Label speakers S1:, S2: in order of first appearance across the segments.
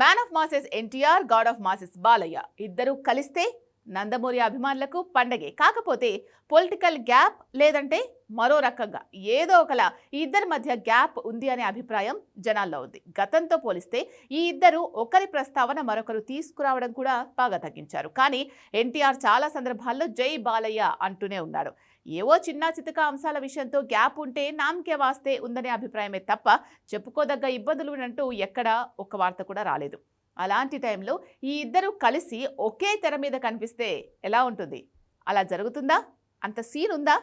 S1: Man of masses NTR, God of masses Balayya ఇద్దరు కలిస్తే నందమూరి అభిమానులకు పండగే. కాకపోతే పొలిటికల్ గ్యాప్ లేదంటే మరో రకంగా ఏదో ఒకలా ఈ ఇద్దరి మధ్య గ్యాప్ ఉంది అనే అభిప్రాయం జనాల్లో ఉంది. గతంతో పోలిస్తే ఈ ఇద్దరు ఒకరి ప్రస్తావన మరొకరు తీసుకురావడం కూడా బాగా తగ్గించారు. కానీ ఎన్టీఆర్ చాలా సందర్భాల్లో జై బాలయ్య అంటూనే ఉన్నాడు. ఏవో చిన్న చితక అంశాల విషయంతో గ్యాప్ ఉంటే నామకే వాస్తే ఉందనే అభిప్రాయమే తప్ప చెప్పుకోదగ్గ ఇబ్బందులు అంటూ ఎక్కడా ఒక్క వార్త కూడా రాలేదు. అలాంటి టైంలో ఈ ఇద్దరు కలిసి ఒకే తెర మీద కనిపిస్తే ఎలా ఉంటుంది? అలా జరుగుతుందా? అంత సీన్ ఉందా?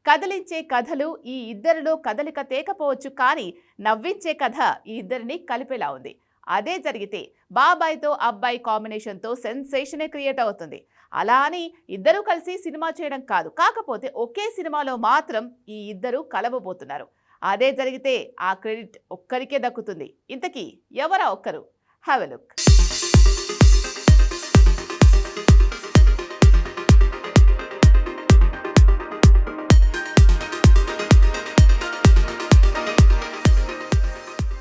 S1: కదిలించే కథలు ఈ ఇద్దరిలో కదలిక తేకపోవచ్చు, కానీ నవ్వించే కథ ఈ ఇద్దరిని కలిపేలా ఉంది. అదే జరిగితే బాబాయ్తో అబ్బాయి కాంబినేషన్తో సెన్సేషనే క్రియేట్ అవుతుంది. అలా అని ఇద్దరూ కలిసి సినిమా చేయడం కాదు, కాకపోతే ఒకే సినిమాలో మాత్రం ఈ ఇద్దరు కలవబోతున్నారు. అదే జరిగితే ఆ క్రెడిట్ ఒక్కరికే దక్కుతుంది. ఇంతకీ ఎవరా ఒక్కరు? Have a look.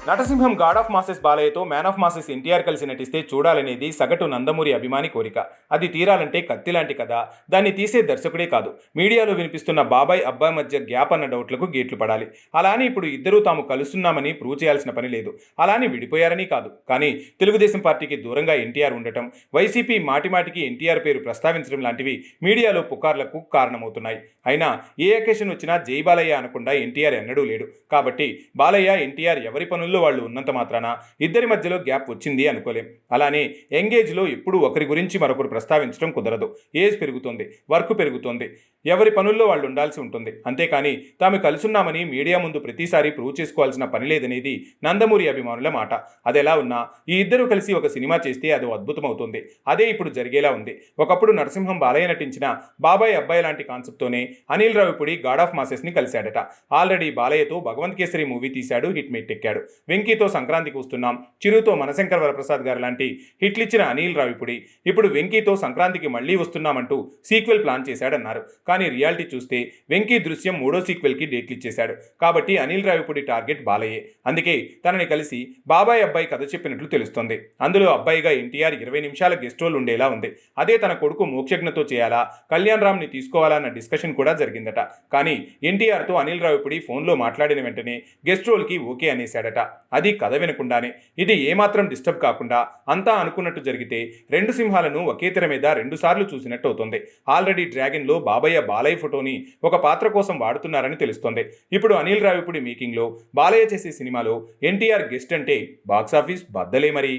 S2: నటసింహం గాడ్ ఆఫ్ మాసెస్ బాలయ్యతో మ్యాన్ ఆఫ్ మాసెస్ ఎన్టీఆర్ కలిసి నటిస్తే చూడాలనేది సగటు నందమూరి అభిమాని కోరిక. అది తీరాలంటే కత్తిలాంటి కథ, దాన్ని తీసే దర్శకుడే కాదు, మీడియాలో వినిపిస్తున్న బాబాయ్ అబ్బాయి మధ్య గ్యాప్ అన్న డౌట్లకు గేట్లు పడాలి. అలానే ఇప్పుడు ఇద్దరూ తాము కలుస్తున్నామని ప్రూవ్ చేయాల్సిన పని లేదు. అలానే విడిపోయారని కాదు, కానీ తెలుగుదేశం పార్టీకి దూరంగా ఎన్టీఆర్ ఉండటం, వైసీపీ మాటిమాటికి ఎన్టీఆర్ పేరు ప్రస్తావించడం లాంటివి మీడియాలో పుకార్లకు కారణమవుతున్నాయి. అయినా ఏ అకేషన్ వచ్చినా జై బాలయ్య అనకుండా ఎన్టీఆర్ ఎన్నడూ లేడు. కాబట్టి బాలయ్య ఎన్టీఆర్ ఎవరి పనుల్లో వాళ్ళు ఉన్నంత మాత్రాన ఇద్దరి మధ్యలో గ్యాప్ వచ్చింది అనుకోలేం. అలానే ఎంగేజ్లో ఎప్పుడు ఒకరి గురించి మరొకరు ప్రస్తావించడం కుదరదు. ఏజ్ పెరుగుతుంది, వర్క్ పెరుగుతుంది, ఎవరి పనుల్లో వాళ్ళు ఉండాల్సి ఉంటుంది. అంతేకాని తాము కలుసున్నామని మీడియా ముందు ప్రతిసారి ప్రూవ్ చేసుకోవాల్సిన పని లేదనేది నందమూరి అభిమానుల మాట. అదెలా ఉన్నా ఈ ఇద్దరు కలిసి ఒక సినిమా చేస్తే అది అద్భుతమవుతుంది. అదే ఇప్పుడు జరిగేలా ఉంది. ఒకప్పుడు నరసింహం బాలయ్య నటించిన బాబాయ్ అబ్బాయి లాంటి కాన్సెప్ట్తోనే అనిల్ రావిపూడి గాడ్ ఆఫ్ మాసెస్ని కలిశాడట. ఆల్రెడీ బాలయ్యతో భగవంత్ కేసరి మూవీ తీశాడు, హిట్ మేట్ ఎక్కాడు. వెంకీతో సంక్రాంతికి వస్తున్నాం, చిరుతో మనశంకర్ వరప్రసాద్ గారు లాంటి హిట్లిచ్చిన అనిల్ రావిపూడి ఇప్పుడు వెంకీతో సంక్రాంతికి మళ్లీ వస్తున్నామంటూ సీక్వెల్ ప్లాన్ చేశాడన్నారు. కానీ రియాలిటీ చూస్తే వెంకీ దృశ్యం 3వ సీక్వెల్కి డేట్లు ఇచ్చేశాడు. కాబట్టి అనిల్ రావిపూడి టార్గెట్ బాలయ్యే. అందుకే తనని కలిసి బాబాయ్ అబ్బాయి కథ చెప్పినట్లు తెలుస్తోంది. అందులో అబ్బాయిగా ఎన్టీఆర్ 20 నిమిషాల గెస్ట్ రోల్ ఉండేలా ఉంది. అదే తన కొడుకు మోక్షజ్ఞతో చేయాలా, కళ్యాణ్ రామ్ని తీసుకోవాలా అన్న డిస్కషన్ కూడా జరిగిందట. కానీ ఎన్టీఆర్తో అనిల్ రావిపూడి ఫోన్లో మాట్లాడిన వెంటనే గెస్ట్ రోల్కి ఓకే అనేశాడట. అది కథ వినకుండానే. ఇది ఏమాత్రం డిస్టర్బ్ కాకుండా అంతా అనుకున్నట్టు జరిగితే 2 సింహాలను ఒకే తెర మీద 2 సార్లు చూసినట్టు అవుతుంది. ఆల్రెడీ డ్రాగన్లో బాలయ్య ఫోటోని ఒక పాత్ర కోసం వాడుతున్నారని తెలుస్తోంది. ఇప్పుడు అనిల్ రావిపూడి మేకింగ్లో బాలయ్య చేసే సినిమాలో ఎన్టీఆర్ గెస్ట్ అంటే బాక్సాఫీస్ బద్దలే మరి.